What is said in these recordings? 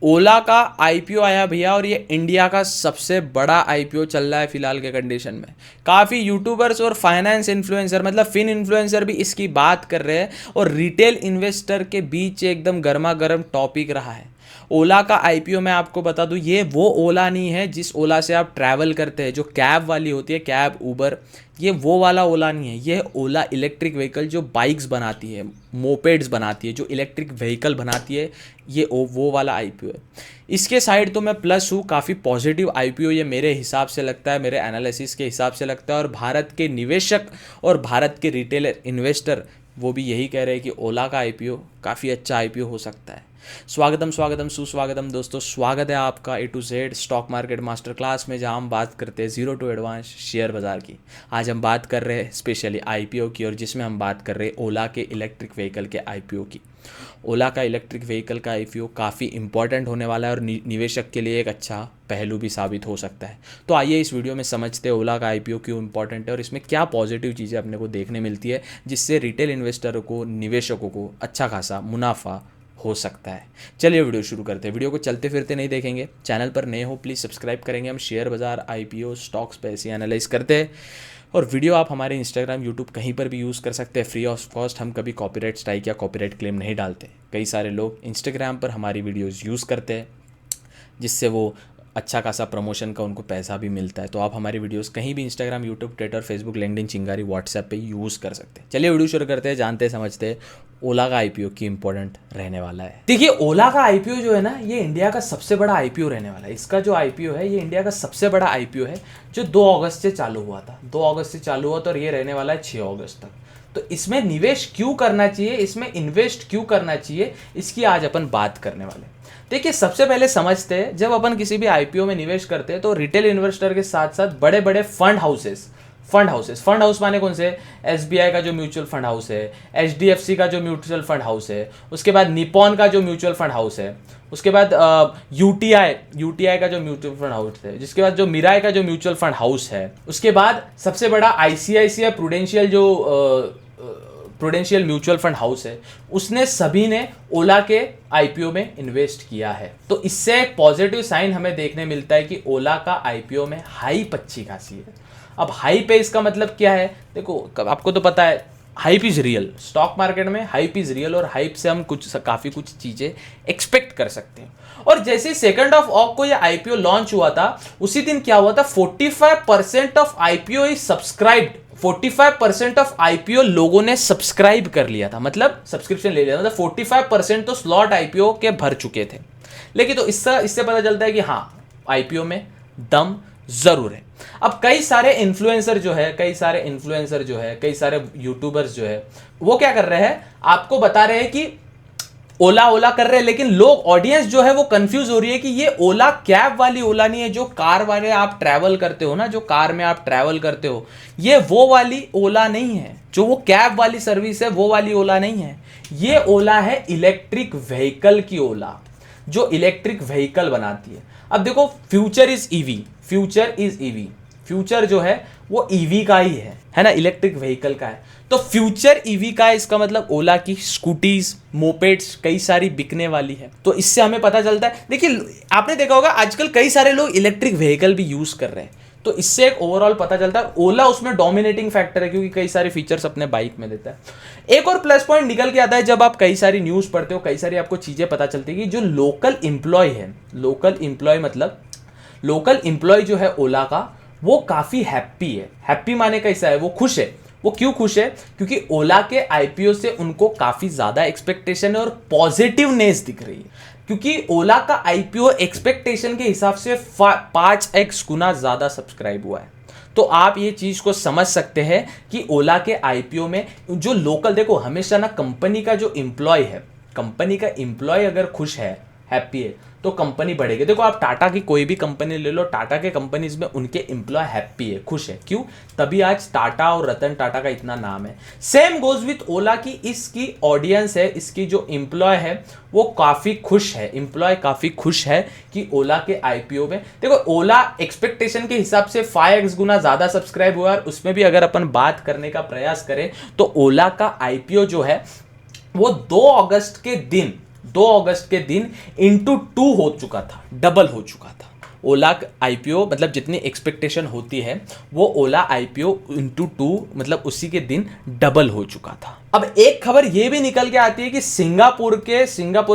ओला का आईपीओ आया भैया, और ये इंडिया का सबसे बड़ा आईपीओ चल रहा है फिलहाल के कंडीशन में। काफ़ी यूट्यूबर्स और फाइनेंस इन्फ्लुएंसर, मतलब फिन इन्फ्लुएंसर भी इसकी बात कर रहे हैं, और रिटेल इन्वेस्टर के बीच एकदम गर्मा गर्म टॉपिक रहा है। ओला का आईपीओ मैं आपको बता दूं, ये वो ओला नहीं है जिस ओला से आप ट्रैवल करते हैं, जो कैब वाली होती है, कैब उबर, ये वो वाला ओला नहीं है। ये ओला इलेक्ट्रिक व्हीकल जो बाइक्स बनाती है, मोपेड्स बनाती है, जो इलेक्ट्रिक व्हीकल बनाती है, ये वो वाला आईपीओ है। इसके साइड तो मैं प्लस हूँ, काफ़ी पॉजिटिव आईपीओ ये मेरे हिसाब से लगता है, मेरे एनालिसिस के हिसाब से लगता है। और भारत के निवेशक और भारत के रिटेलर इन्वेस्टर वो भी यही कह रहे हैं कि ओला का आईपीओ काफ़ी अच्छा आईपीओ हो सकता है। स्वागतम स्वागतम सुस्वागतम दोस्तों, स्वागत है आपका A to Z stock market master class में, जहां हम बात करते हैं जीरो टू एडवांस शेयर बाज़ार की। आज हम बात कर रहे हैं स्पेशली आईपीओ की, और जिसमें हम बात कर रहे हैं ओला के इलेक्ट्रिक व्हीकल के आईपीओ की। ओला का इलेक्ट्रिक व्हीकल का आईपीओ काफ़ी इंपॉर्टेंट होने वाला है, और निवेशक के लिए एक अच्छा पहलू भी साबित हो सकता है। तो आइए इस वीडियो में समझते हैं ओला का आईपीओ क्यों इंपॉर्टेंट है, और इसमें क्या पॉजिटिव चीज़ें अपने को देखने मिलती है, जिससे रिटेल इन्वेस्टरों को, निवेशकों को अच्छा खासा मुनाफा हो सकता है। चलिए वीडियो शुरू करते हैं। वीडियो को चलते फिरते नहीं देखेंगे, चैनल पर नए हो प्लीज़ सब्सक्राइब करेंगे। हम शेयर बाज़ार, आईपीओ, स्टॉक्स पे ऐसे एनालाइज करते हैं। और वीडियो आप हमारे इंस्टाग्राम, यूट्यूब कहीं पर भी यूज़ कर सकते हैं फ्री ऑफ कॉस्ट। हम कभी कॉपीराइट स्ट्राइक या कॉपीराइट क्लेम नहीं डालते। कई सारे लोग इंस्टाग्राम पर हमारी वीडियोज़ यूज़ करते हैं, जिससे वो अच्छा खासा प्रमोशन का उनको पैसा भी मिलता है। तो आप हमारी वीडियोस कहीं भी Instagram, YouTube, Twitter, Facebook, LinkedIn, चिंगारी, व्हाट्सएप पे यूज़ कर सकते हैं। चलिए वीडियो शुरू करते हैं, जानते समझते हैं ओला का आईपीओ की इंपॉर्टेंट रहने वाला है। देखिए, ओला का आईपीओ जो है ना, ये इंडिया का सबसे बड़ा आईपीओ रहने वाला है। इसका जो आईपीओ है, ये इंडिया का सबसे बड़ा आईपीओ है, जो 2 अगस्त से चालू हुआ था। 2 अगस्त से चालू हुआ था, और ये रहने वाला है 6 अगस्त तक। तो इसमें निवेश क्यों करना चाहिए, इसमें इन्वेस्ट क्यों करना चाहिए, इसकी आज अपन बात करने वाले हैं। देखिए, सबसे पहले समझते हैं, जब अपन किसी भी आईपीओ में निवेश करते हैं तो रिटेल इन्वेस्टर के साथ साथ बड़े बड़े फंड हाउस माने कौन से? एसबीआई का जो म्यूचुअल फंड हाउस है, एचडीएफसी का जो म्यूचुअल फंड हाउस है, उसके बाद निपॉन का जो म्यूचुअल फंड हाउस है, उसके बाद यूटीआई का जो म्यूचुअल फंड हाउस है, जिसके बाद जो मिराई का जो म्यूचुअल फंड हाउस है, उसके बाद सबसे बड़ा ICICI prudential mutual fund house है, उसने सभी ने ओला के आईपीओ में इन्वेस्ट किया है। तो इससे एक पॉजिटिव साइन हमें देखने मिलता है कि ओला का आईपीओ में हाइप अच्छी खासी है। अब हाइप है, इसका मतलब क्या है? देखो, आपको तो पता है hype is real. Stock market में हाइप इज रियल, और हाइप से हम काफ़ी कुछ चीज़ें एक्सपेक्ट कर सकते हैं। और जैसे 2 ऑक्टोबर को ये आईपीओ लॉन्च हुआ था, उसी दिन क्या हुआ था? 45% of IPO is subscribed. 45% of IPO लोगों ने सब्सक्राइब कर लिया था, मतलब सब्सक्रिप्शन ले लिया था। मतलब 45% तो स्लॉट आईपीओ के भर चुके थे। लेकिन तो इससे पता चलता है कि हाँ, आईपीओ में दम जरूर है। अब कई सारे इन्फ्लुएंसर जो है, कई सारे यूट्यूबर्स जो है, वो क्या कर रहे हैं? आपको बता रहे हैं कि ओला कर रहे हैं, लेकिन लोग, ऑडियंस जो है वो कंफ्यूज हो रही है कि ये ओला कैब वाली ओला नहीं है, जो कार वाले आप ट्रैवल करते हो ना, जो कार में आप ट्रैवल करते हो, ये वो वाली ओला नहीं है। जो वो कैब वाली सर्विस है, वो वाली ओला नहीं है। ये ओला है इलेक्ट्रिक व्हीकल की ओला, जो इलेक्ट्रिक व्हीकल बनाती है। अब देखो, फ्यूचर इज ईवी, फ्यूचर जो है वो ईवी का ही है ना, इलेक्ट्रिक व्हीकल का है। तो फ्यूचर ईवी का है, इसका मतलब ओला की स्कूटीज, मोपेड्स कई सारी बिकने वाली है। तो इससे हमें पता चलता है। देखिए, आपने देखा होगा आजकल कई सारे लोग इलेक्ट्रिक व्हीकल भी यूज कर रहे हैं। तो इससे एक ओवरऑल पता चलता है ओला उसमें डोमिनेटिंग फैक्टर है, क्योंकि कई सारे फीचर्स अपने बाइक में देता है। एक और प्लस पॉइंट निकल के आता है, जब आप कई सारी न्यूज पढ़ते हो, कई सारी आपको चीजें पता चलती है कि जो लोकल एम्प्लॉय जो है ओला का, वो काफी हैप्पी है। हैप्पी माने कैसा है? वो खुश है। वो क्यों खुश है? क्योंकि ओला के आईपीओ से उनको काफी ज्यादा एक्सपेक्टेशन है और पॉजिटिवनेस दिख रही है। क्योंकि ओला का आईपीओ एक्सपेक्टेशन के हिसाब से 5x गुना ज्यादा सब्सक्राइब हुआ है। तो आप ये चीज को समझ सकते हैं कि ओला के आईपीओ में जो लोकल, देखो हमेशा ना कंपनी का जो एम्प्लॉय है, कंपनी का एम्प्लॉय अगर खुश है, हैप्पी है, तो कंपनी बढ़ेगी। देखो, आप टाटा की कोई भी कंपनी ले लो, टाटा के कंपनीज में उनके एम्प्लॉय हैप्पी है, खुश है। क्यों? तभी आज टाटा और रतन टाटा का इतना नाम है। सेम गोज विथ ओला की इसकी ऑडियंस है, इसकी जो एम्प्लॉय है वो काफी खुश है। एम्प्लॉय काफी खुश है कि ओला के आईपीओ में, देखो ओला एक्सपेक्टेशन के हिसाब से 5x गुना ज्यादा सब्सक्राइब हुआ। और उसमें भी अगर अपन बात करने का प्रयास करें तो ओला का आईपीओ जो है वो 2 अगस्त के दिन 2 अगस्त के दिन इंटू 2 हो चुका था, डबल हो चुका था। ओला आईपीओ मतलब जितनी एक्सपेक्टेशन होती है वो ओला आईपीओ इंटू 2 मतलब उसी के दिन डबल हो चुका था। अब एक खबर ये भी निकल के आती है कि सिंगापुर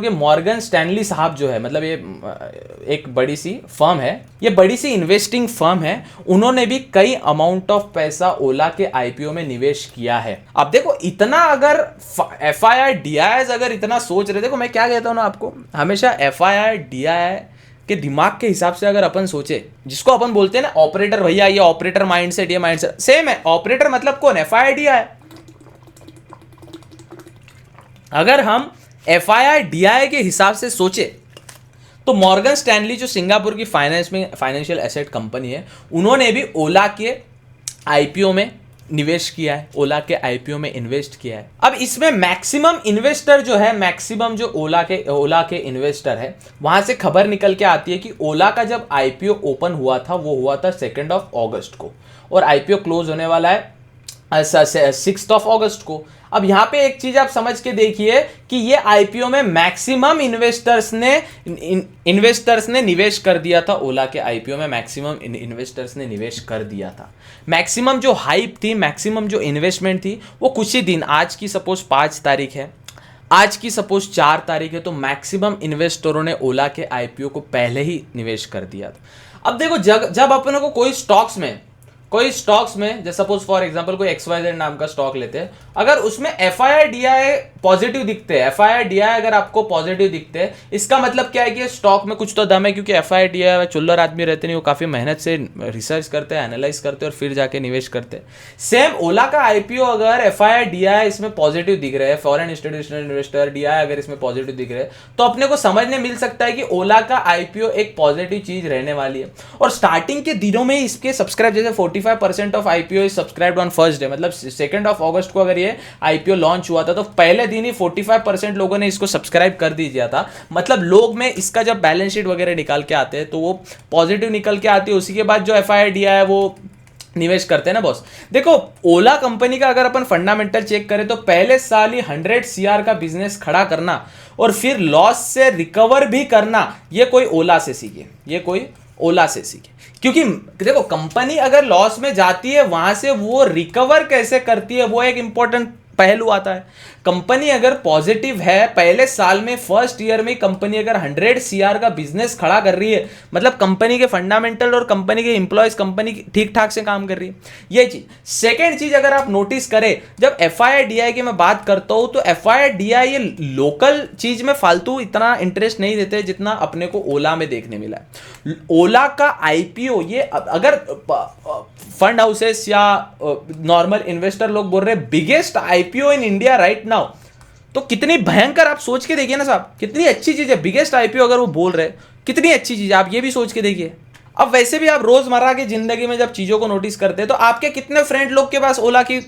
के मॉर्गन स्टैनली साहब जो है, मतलब ये एक बड़ी सी फर्म है, ये बड़ी सी इन्वेस्टिंग फर्म है, उन्होंने भी कई अमाउंट ऑफ पैसा ओला के आईपीओ में निवेश किया है। अब देखो इतना अगर एफआईआई डीआईआई अगर इतना सोच रहे, देखो मैं क्या कहता हूं ना आपको, हमेशा एफआईआई डीआईआई के दिमाग के हिसाब से अगर अपन सोचे, जिसको अपन बोलते हैं ना ऑपरेटर, भैया ये ऑपरेटर माइंडसेट, ये माइंडसेट सेम है। ऑपरेटर मतलब कौन? एफआईआई। अगर हम एफआईआई के हिसाब से सोचे तो मॉर्गन स्टैनली जो सिंगापुर की फाइनेंशियल एसेट कंपनी है, उन्होंने भी ओला के आईपीओ में निवेश किया है, ओला के आईपीओ में इन्वेस्ट किया है। अब इसमें मैक्सिमम इन्वेस्टर जो है, मैक्सिमम जो ओला के इन्वेस्टर है, वहां से खबर निकल के आती है कि ओला का जब आईपीओ ओपन हुआ था वो हुआ था 2 अगस्त को और आईपीओ क्लोज होने वाला है 6 अगस्त को। अब यहां पे एक चीज आप समझ के देखिए कि ये आईपीओ में मैक्सिमम इन्वेस्टर्स ने निवेश कर दिया था। ओला के आईपीओ में मैक्सिमम इन्वेस्टर्स ने निवेश कर दिया था। मैक्सिमम जो हाइप थी, मैक्सिमम जो इन्वेस्टमेंट थी, वो कुछ ही दिन, आज की सपोज 5 तारीख है, आज की सपोज 4 तारीख है, तो मैक्सिमम इन्वेस्टरों ने ओला के आईपीओ को पहले ही निवेश कर दिया था। अब देखो जब अपनों को कोई स्टॉक्स में जैसे सपोज फॉर एग्जांपल कोई XYZ नाम का स्टॉक लेते हैं, अगर उसमें एफआईआई डीआईआई पॉजिटिव दिखते हैं, एफआईआई डीआईआई अगर आपको पॉजिटिव दिखते हैं, इसका मतलब क्या है कि स्टॉक में कुछ तो दम है, क्योंकि एफआईआई डीआईआई चुल्लर आदमी रहते नहीं, वो काफी मेहनत से रिसर्च करते हैं, एनालाइज करते हैं और फिर जाके निवेश करते हैं। सेम ओला का आईपीओ अगर एफआईआई डीआईआई इसमें पॉजिटिव दिख रहे हैं, फॉरेन इंस्टीट्यूशनल इन्वेस्टर डीआईआई अगर इसमें पॉजिटिव दिख रहे हैं, तो अपने को समझने मिल सकता है कि ओला का आईपीओ एक पॉजिटिव चीज रहने वाली है। और स्टार्टिंग के दिनों में इसके सब्सक्राइब, जैसे 45% of IPO is subscribed on first day, मतलब 2 अगस्त को अगर ये आईपीओ लॉन्च हुआ था तो पहले दिन ही 45% लोगों ने इसको सब्सक्राइब कर दिया था। मतलब लोग में इसका जब बैलेंस शीट वगैरह निकाल के आते हैं तो वो पॉजिटिव निकल के आती है। उसी के बाद जो एफआईआई डीआईआई है वो निवेश करते हैं ना बॉस। देखो ओला कंपनी का अगर अपन फंडामेंटल चेक करें तो पहले साल ही 100 CR का बिजनेस खड़ा करना और फिर लॉस से रिकवर भी करना, ये कोई ओला से सीखे। क्योंकि देखो कंपनी अगर लॉस में जाती है, वहां से वो रिकवर कैसे करती है, वो एक इंपॉर्टेंट पहलू आता है। कंपनी अगर पॉजिटिव है, पहले साल में फर्स्ट ईयर में कंपनी अगर 100 CR का बिजनेस खड़ा कर रही है, मतलब कंपनी के फंडामेंटल और कंपनी के एम्प्लॉयज, कंपनी ठीक ठाक से काम कर रही है, ये चीज। सेकेंड चीज अगर आप नोटिस करें, जब एफआईआई डीआईआई की मैं बात करता हूं तो एफआईआई डीआईआई ये लोकल चीज में फालतू इतना इंटरेस्ट नहीं देते जितना अपने को ओला में देखने मिला है। ओला का आईपीओ ये अगर फंड हाउसेस या नॉर्मल इन्वेस्टर लोग बोल रहे हैं biggest IPO in India right now, तो कितनी भयंकर आप सोच के देखिए ना साहब, कितनी अच्छी चीज है। बिगेस्ट आईपीओ अगर वो बोल रहे हैं, कितनी अच्छी चीज है, आप ये भी सोच के देखिए। अब वैसे भी आप रोजमर्रा की जिंदगी में जब चीजों को नोटिस करते हैं तो आपके कितने फ्रेंड लोग के पास ओला की,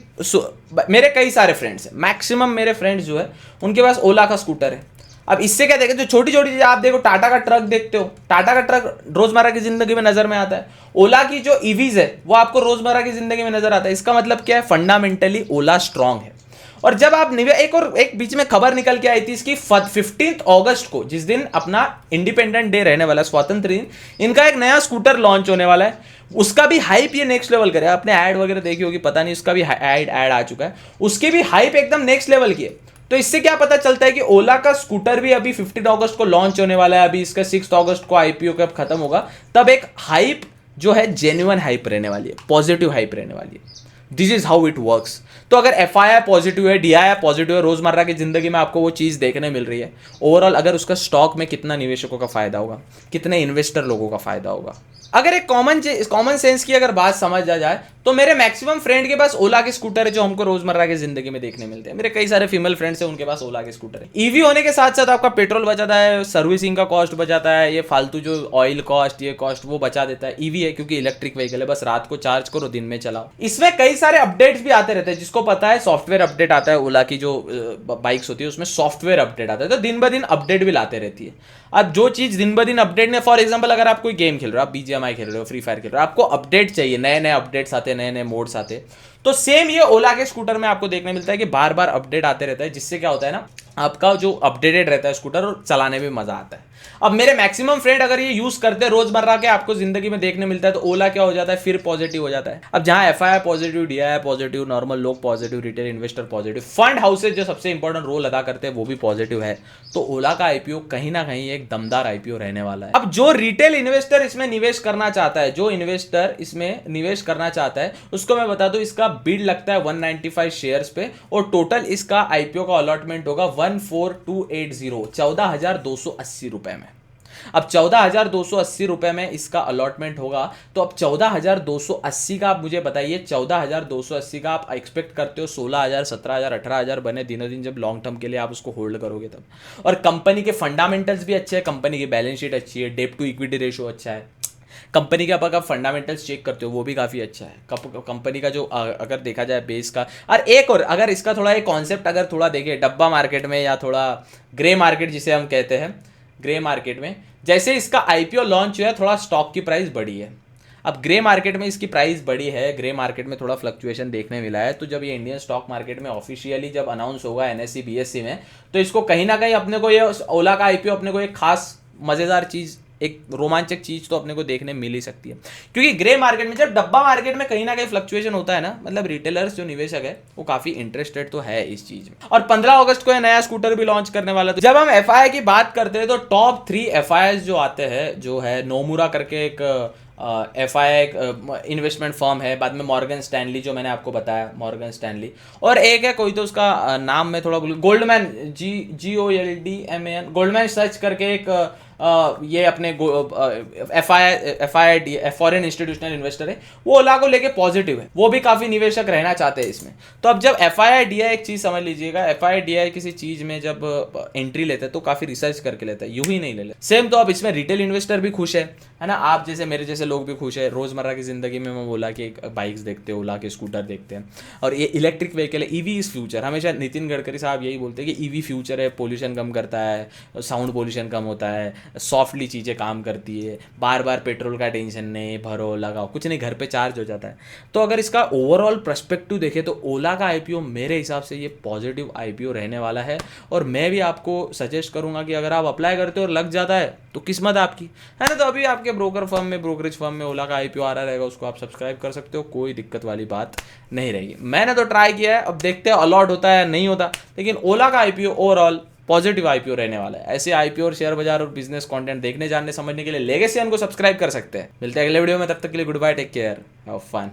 मेरे कई सारे फ्रेंड्स हैं, मैक्सिमम मेरे फ्रेंड्स जो है उनके पास ओला का स्कूटर है। अब इससे क्या देखें, जो छोटी छोटी चीजें आप देखो, टाटा का ट्रक देखते हो, टाटा का ट्रक रोजमर्रा की जिंदगी में नजर में आता है। ओला की जो ईवीज है वो आपको रोजमर्रा की जिंदगी में नजर आता है। इसका मतलब क्या है, फंडामेंटली ओला स्ट्रांग है। और जब आप एक बीच में खबर निकल के आई थी इसकी 15 अगस्त को, जिस दिन अपना इंडिपेंडेंट डे रहने वाला है, स्वतंत्र दिन, इनका एक नया स्कूटर लॉन्च होने वाला है। उसका भी हाइप ये नेक्स्ट लेवल करेगा। आपने ऐड वगैरह देखी होगी, पता नहीं, उसका भी ऐड आ चुका है, उसकी भी हाइप एकदम नेक्स्ट लेवल की है। तो इससे क्या पता चलता है कि ओला का स्कूटर भी अभी 15 अगस्त को लॉन्च होने वाला है। अभी इसका 6 अगस्त को आईपीओ कब खत्म होगा, तब एक हाइप जो है जेन्युइन हाइप रहने वाली है, पॉजिटिव हाइप रहने वाली है। This is how it works. तो अगर एफआईआई पॉजिटिव है, डीआईआई पॉजिटिव है, रोजमर्रा की जिंदगी में आपको वो चीज देखने मिल रही है, ओवरऑल अगर उसका स्टॉक में कितना निवेशकों का फायदा होगा, कितने इन्वेस्टर लोगों का फायदा होगा। अगर एक कॉमन सेंस की अगर बात समझ जाए तो मेरे मैक्सिमम फ्रेंड के पास ओला के स्कूटर है जो हमको रोजमर्रा की जिंदगी में देखने मिलते हैं। मेरे कई सारे फीमेल फ्रेंड्स हैं, उनके पास ओला के स्कूटर है। ईवी होने के साथ साथ आपका पेट्रोल बचाता है, सर्विसिंग का कॉस्ट बचाता है, ये फालतू जो ऑयल कॉस्ट, ये कॉस्ट वो बचा देता है। ईवी है क्योंकि इलेक्ट्रिक व्हीकल है, बस रात को चार्ज करो, दिन में चलाओ। इसमें कई सारे अपडेट्स भी आते रहते हैं, जिसको पता है सॉफ्टवेयर अपडेट आता है। ओला की जो बाइक्स होती है उसमें सॉफ्टवेयर अपडेट आता है, तो दिन ब दिन अपडेट भी लाते रहती है। अब जो चीज़ दिन ब दिन अपडेट ने, फॉर एग्जांपल अगर आप कोई गेम खेल रहे हो, आप बीजीएमआई खेल रहे हो, फ्री फायर खेल रहे हो, आपको अपडेट चाहिए, नए नए अपडेट्स आते हैं, नए नए मोड्स आते हैं, तो सेम ये ओला के स्कूटर में आपको देखने मिलता है कि बार बार अपडेट आते रहता है, जिससे क्या होता है ना, आपका जो अपडेटेड रहता है स्कूटर और चलाने में मजा आता है। अब मेरे मैक्सिमम फ्रेंड अगर ये यूज करते हैं रोजमर्रा के, आपको जिंदगी में देखने मिलता है, तो ओला क्या हो जाता है, फिर पॉजिटिव हो जाता है। अब जहां FII positive, DII positive, normal लोग positive, retail investor positive, fund houses जो सबसे इंपॉर्टेंट रोल अदा करते हैं वो भी पॉजिटिव है, तो ओला का आईपीओ कहीं ना कहीं एक दमदार आईपीओ रहने वाला है। अब जो रिटेल इन्वेस्टर इसमें निवेश करना चाहता है, जो इन्वेस्टर इसमें निवेश करना चाहता है, उसको मैं बता दूं इसका बिड लगता है 195 शेयर्स पे, और टोटल इसका आईपीओ का अलॉटमेंट होगा 14280, 14,280 रुपए में। अब 14,280 रुपए में इसका अलॉटमेंट होगा, तो अब 14,280 का आप मुझे बताइए, 14,280 का आप एक्सपेक्ट करते हो 16,000, 17,000, 18,000 बने दिनों दिन, जब लॉन्ग टर्म के लिए आप उसको होल्ड करोगे तब। और कंपनी के फंडामेंटल्स भी अच्छे हैं, कंपनी की बैलेंस शीट अच्छी है, डेट टू इक्विटी रेशो अच्छा है, कंपनी के आप फंडामेंटल्स चेक करते हो वो भी काफ़ी अच्छा है, कंपनी का जो अगर देखा जाए बेस का। और एक और अगर इसका थोड़ा एक कॉन्सेप्ट अगर थोड़ा देखें डब्बा मार्केट में, या थोड़ा ग्रे मार्केट जिसे हम कहते हैं, ग्रे मार्केट में जैसे इसका आईपीओ लॉन्च हुआ है, थोड़ा स्टॉक की प्राइस बढ़ी है। अब ग्रे मार्केट में इसकी प्राइस बढ़ी है, ग्रे मार्केट में थोड़ा फ्लक्चुएशन देखने मिला है, तो जब ये इंडियन स्टॉक मार्केट में ऑफिशियली जब अनाउंस होगा एनएससी बीएससी में, तो इसको कहीं ना कहीं अपने को ये ओला का आईपीओ अपने को एक खास मज़ेदार चीज़, एक रोमांचक चीज तो अपने को देखने मिल ही सकती है। क्योंकि ग्रे मार्केट में, जब डब्बा मार्केट में कहीं ना कहीं फ्लक्चुएशन होता है ना, मतलब रिटेलर्स जो निवेशक है वो काफी इंटरेस्टेड तो है इस चीज में। और 15 अगस्त को ये नया स्कूटर भी लॉन्च करने वाला है। जब हम एफआईआई की बात करते हैं तो टॉप 3 एफआईआई जो आते हैं, जो है नोमुरा करके एक एफआईआई इन्वेस्टमेंट फर्म है, बाद में मॉर्गन स्टैनली जो मैंने आपको बताया, मॉर्गन स्टैनली, और एक है कोई तो उसका नाम में थोड़ा गोल्डमैन, GOLDMAN, गोल्डमैन सर्च करके एक ये अपने एफआईआई फॉरेन इंस्टीट्यूशनल इन्वेस्टर है, वो ओला को लेके पॉजिटिव है, वो भी काफी निवेशक रहना चाहते हैं इसमें। तो अब जब एफआईआई डीआई, एक चीज समझ लीजिएगा, एफआईआई डीआई किसी चीज में जब एंट्री लेते हैं तो काफी रिसर्च करके लेता है, यूं ही नहीं ले लेते। सेम तो अब इसमें रिटेल इन्वेस्टर भी खुश है ना, आप जैसे मेरे जैसे लोग भी खुश है। रोजमर्रा की जिंदगी में मैं बोला कि बाइक्स देखते हैं, ओला के स्कूटर देखते हैं, और ये इलेक्ट्रिक व्हीकल है, ईवी इज फ्यूचर। हमेशा नितिन गडकरी साहब यही बोलते हैं कि ईवी फ्यूचर है, पोल्यूशन कम करता है, साउंड पोल्यूशन कम होता है, सॉफ्टली चीज़ें काम करती है, बार बार पेट्रोल का टेंशन नहीं, भरो लगाओ कुछ नहीं, घर पे चार्ज हो जाता है। तो अगर इसका ओवरऑल पर्सपेक्टिव देखें तो ओला का आईपीओ मेरे हिसाब से ये पॉजिटिव आईपीओ रहने वाला है, और मैं भी आपको सजेस्ट करूंगा कि अगर आप अप्लाई करते हो और लग जाता है तो किस्मत आपकी है ना। तो अभी आपके ब्रोकर फर्म में, ब्रोकरेज फर्म में ओला का आईपीओ आ रहा रहेगा, उसको आप सब्सक्राइब कर सकते हो, कोई दिक्कत वाली बात नहीं रहेगी। मैंने तो ट्राई किया है, अब देखते हैं अलॉट होता है या नहीं होता, लेकिन ओला का आईपीओ ओवरऑल पॉजिटिव आईपीओ रहने वाला है। ऐसे आईपीओ और शेयर बाजार और बिजनेस कंटेंट देखने, जानने, समझने के लिए लेगेसी को सब्सक्राइब कर सकते हैं। मिलते हैं अगले वीडियो में, तब तक के लिए good bye, take care, have fun.